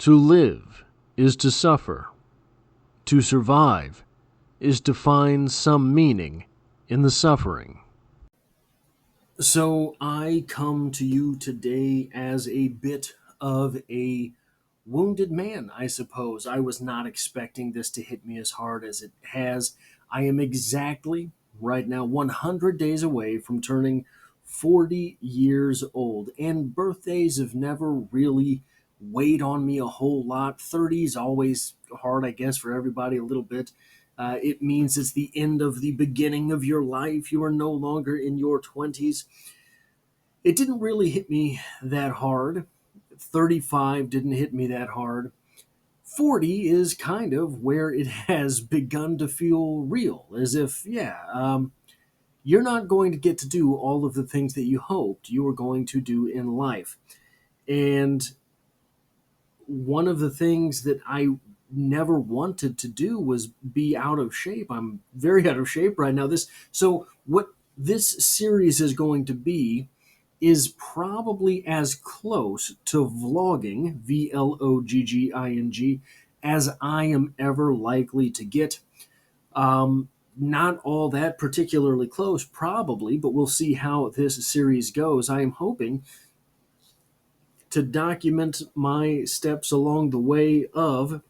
To live is to suffer. To survive is to find some meaning in the suffering. So I come to you today as a bit of a wounded man, I suppose. I was not expecting this to hit me as hard as it has. I am exactly right now 100 days away from turning 40 years old, and birthdays have never really weighed on me a whole lot. 30 is always hard, I guess, for everybody a little bit. It means it's the end of the beginning of your life. You are no longer in your 20s. It didn't really hit me that hard. 35 didn't hit me that hard. 40 is kind of where it has begun to feel real, as if, you're not going to get to do all of the things that you hoped you were going to do in life. And one of the things that I never wanted to do was be out of shape. I'm very out of shape right now. So what this series is going to be is probably as close to vlogging, VLOGGING, as I am ever likely to get. Not all that particularly close, probably, but we'll see how this series goes. I am hoping to document my steps along the way of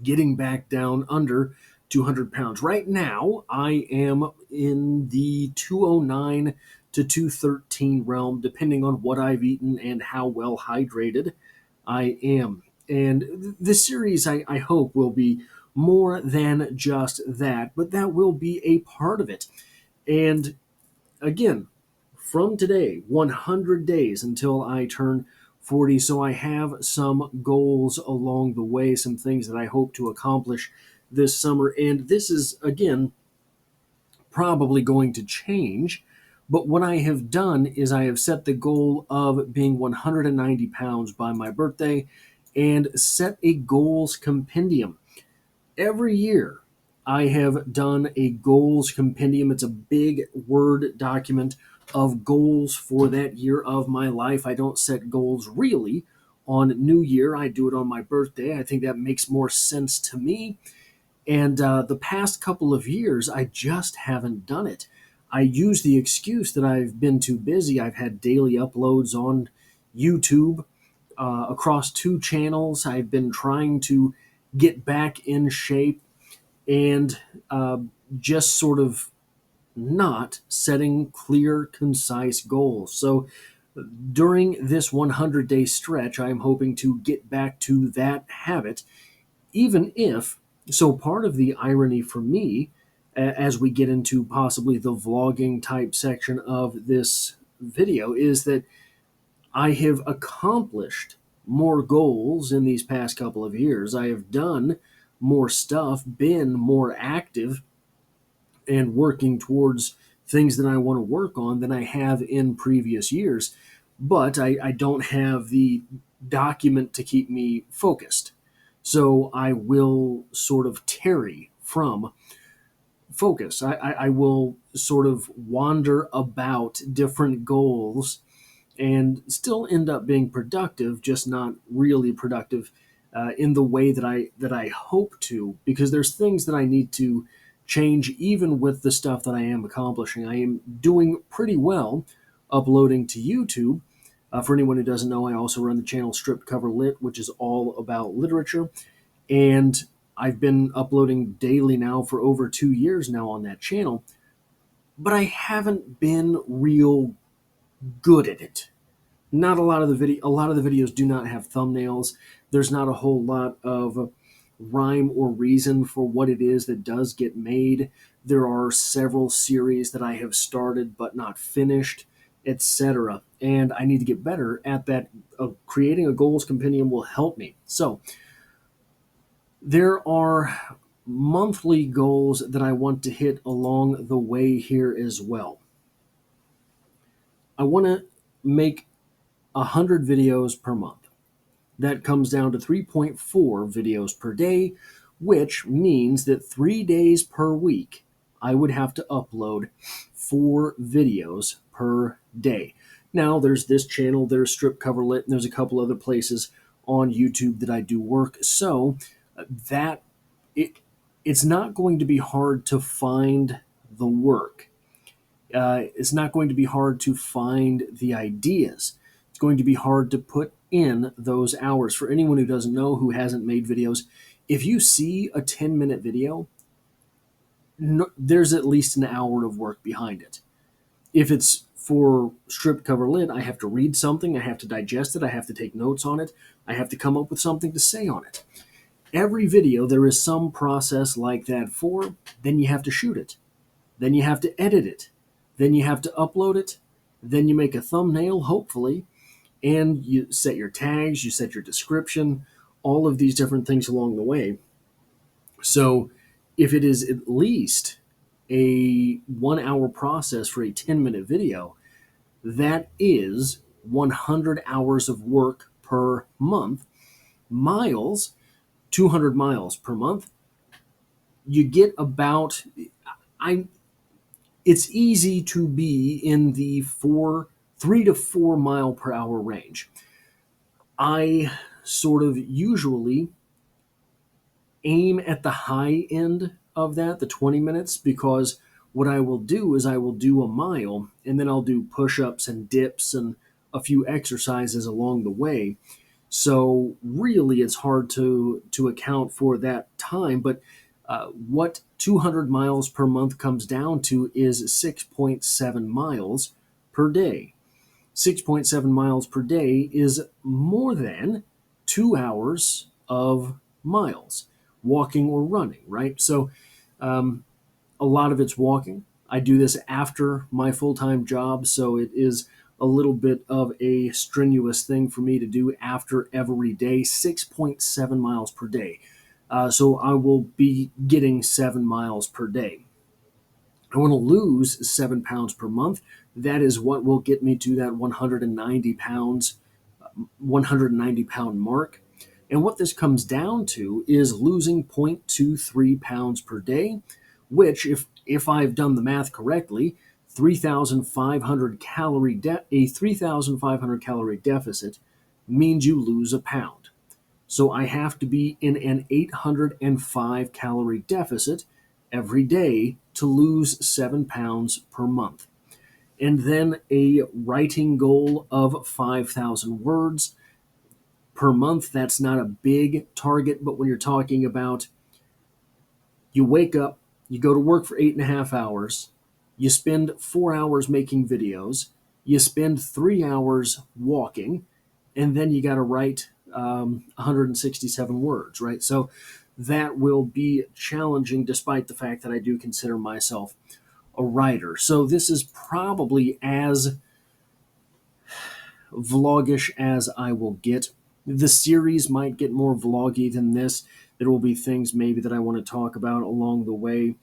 getting back down under 200 pounds. Right now, I am in the 209 to 213 realm, depending on what I've eaten and how well hydrated I am. And this series, I hope, will be more than just that, but that will be a part of it. And again, from today, 100 days until I turn 40. So I have some goals along the way, some things that I hope to accomplish this summer. And this is, again, probably going to change. But what I have done is I have set the goal of being 190 pounds by my birthday and set a goals compendium. Every year, I have done a goals compendium. It's a big Word document of goals for that year of my life. I don't set goals really on New Year. I do it on my birthday. I think that makes more sense to me. And the past couple of years, I just haven't done it. I use the excuse that I've been too busy. I've had daily uploads on YouTube across two channels. I've been trying to get back in shape and just sort of not setting clear, concise goals. So during this 100-day stretch, I'm hoping to get back to that habit, even if, so part of the irony for me, as we get into possibly the vlogging type section of this video, is that I have accomplished more goals in these past couple of years. I have done more stuff, been more active, and working towards things that I want to work on than I have in previous years. But I don't have the document to keep me focused. So I will sort of tarry from focus. I will sort of wander about different goals and still end up being productive, just not really productive in the way that I hope to, because there's things that I need to change even with the stuff that I am accomplishing. I am doing pretty well uploading to YouTube. For anyone who doesn't know, I also run the channel Strip Cover Lit, which is all about literature. And I've been uploading daily now for over 2 years now on that channel, but I haven't been real good at it. Not a lot of a lot of the videos do not have thumbnails. There's not a whole lot of rhyme or reason for what it is that does get made. There are several series that I have started but not finished, etc. And I need to get better at that. Creating a goals compendium will help me. So there are monthly goals that I want to hit along the way here as well. I want to make 100 videos per month. That comes down to 3.4 videos per day, which means that 3 days per week, I would have to upload 4 videos per day. Now, there's this channel, there's Strip Cover Lit, and there's a couple other places on YouTube that I do work. So that it it's not going to be hard to find the work. It's not going to be hard to find the ideas. It's going to be hard to put in those hours. For anyone who doesn't know, who hasn't made videos, if you see a 10-minute video, no, there's at least an hour of work behind it. If it's for strip cover lit, I have to read something, I have to digest it, I have to take notes on it, I have to come up with something to say on it. Every video, there is some process like that for. Then you have to shoot it. Then you have to edit it. Then you have to upload it. Then you make a thumbnail, hopefully, and you set your tags, you set your description, all of these different things along the way. So if it is at least a 1 hour process for a 10-minute video, that is 100 hours of work per month. Miles, 200 miles per month. You get about, I it's easy to be in the 3 to 4 mile per hour range. I sort of usually aim at the high end of that, the 20 minutes, because what I will do is I will do a mile and then I'll do push-ups and dips and a few exercises along the way. So really it's hard to account for that time, but what 200 miles per month comes down to is 6.7 miles per day. 6.7 miles per day is more than 2 hours of miles, walking or running, right? So a lot of it's walking. I do this after my full-time job, so it is a little bit of a strenuous thing for me to do after every day. 6.7 miles per day. So I will be getting 7 miles per day. I want to lose 7 pounds per month. That is what will get me to that 190 pound mark. And what this comes down to is losing 0.23 pounds per day, which, if I've done the math correctly, 3,500 a 3,500 calorie deficit means you lose a pound. So I have to be in an 805 calorie deficit every day to lose 7 pounds per month. And then a writing goal of 5,000 words per month. That's not a big target, but when you're talking about you wake up, you go to work for 8.5 hours, you spend 4 hours making videos, you spend 3 hours walking, and then you got to write 167 words, right? So that will be challenging despite the fact that I do consider myself a writer. So this is probably as vlogish as I will get. The series might get more vloggy than this. There will be things maybe that I want to talk about along the way.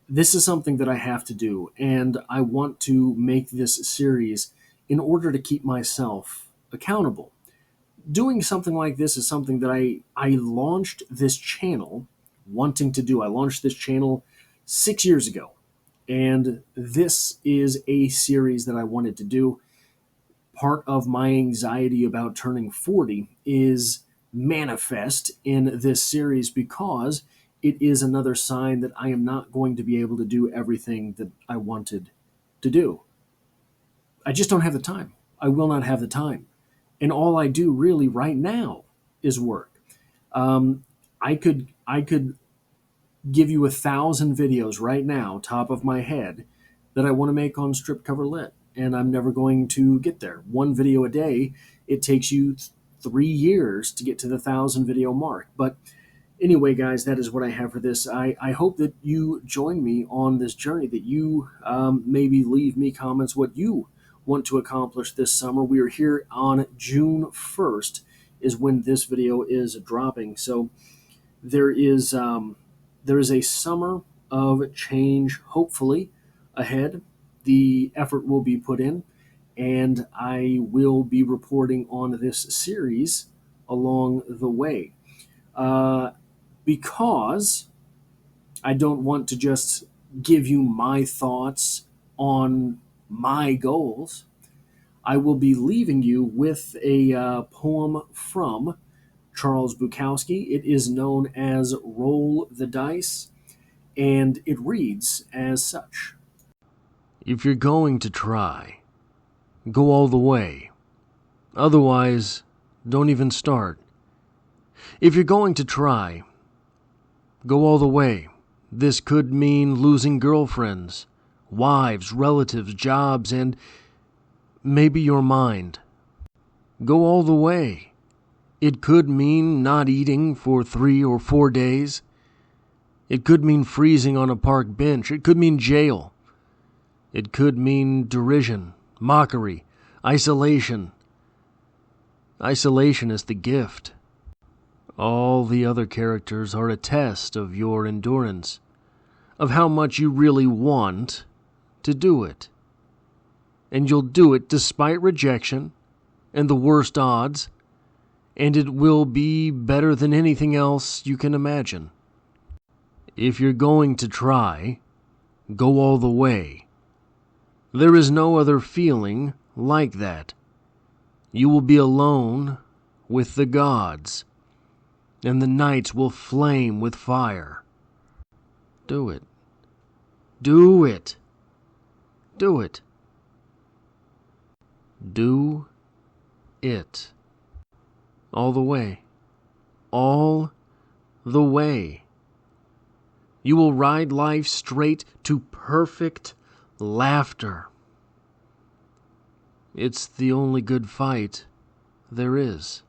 This is something that I have to do, and I want to make this series in order to keep myself accountable. Doing something like this is something that I launched this channel wanting to do. I launched this channel 6 years ago, and this is a series that I wanted to do. Part of my anxiety about turning 40 is manifest in this series because it is another sign that I am not going to be able to do everything that I wanted to do. I just don't have the time. I will not have the time. And all I do really right now is work. I could give you 1,000 videos right now, top of my head, that I want to make on strip cover lit, and I'm never going to get there. One video a day, it takes you 3 years to get to the 1,000 video mark. But anyway, guys, that is what I have for this. I hope that you join me on this journey, that you maybe leave me comments what you want to accomplish this summer. We are here on June 1st is when this video is dropping. So there is a summer of change, hopefully, ahead. The effort will be put in, and I will be reporting on this series along the way. Because I don't want to just give you my thoughts on my goals. I will be leaving you with a poem from Charles Bukowski. It is known as Roll the Dice, and it reads as such. If you're going to try, go all the way. Otherwise, don't even start. If you're going to try, go all the way. This could mean losing girlfriends, wives, relatives, jobs, and maybe your mind. Go all the way. It could mean not eating for 3 or 4 days. It could mean freezing on a park bench. It could mean jail. It could mean derision, mockery, isolation. Isolation is the gift. All the other characters are a test of your endurance, of how much you really want to do it. And you'll do it despite rejection and the worst odds, and it will be better than anything else you can imagine. If you're going to try, go all the way. There is no other feeling like that. You will be alone with the gods, and the nights will flame with fire. Do it. Do it. Do it. Do it. All the way. All the way. You will ride life straight to perfect laughter. It's the only good fight there is.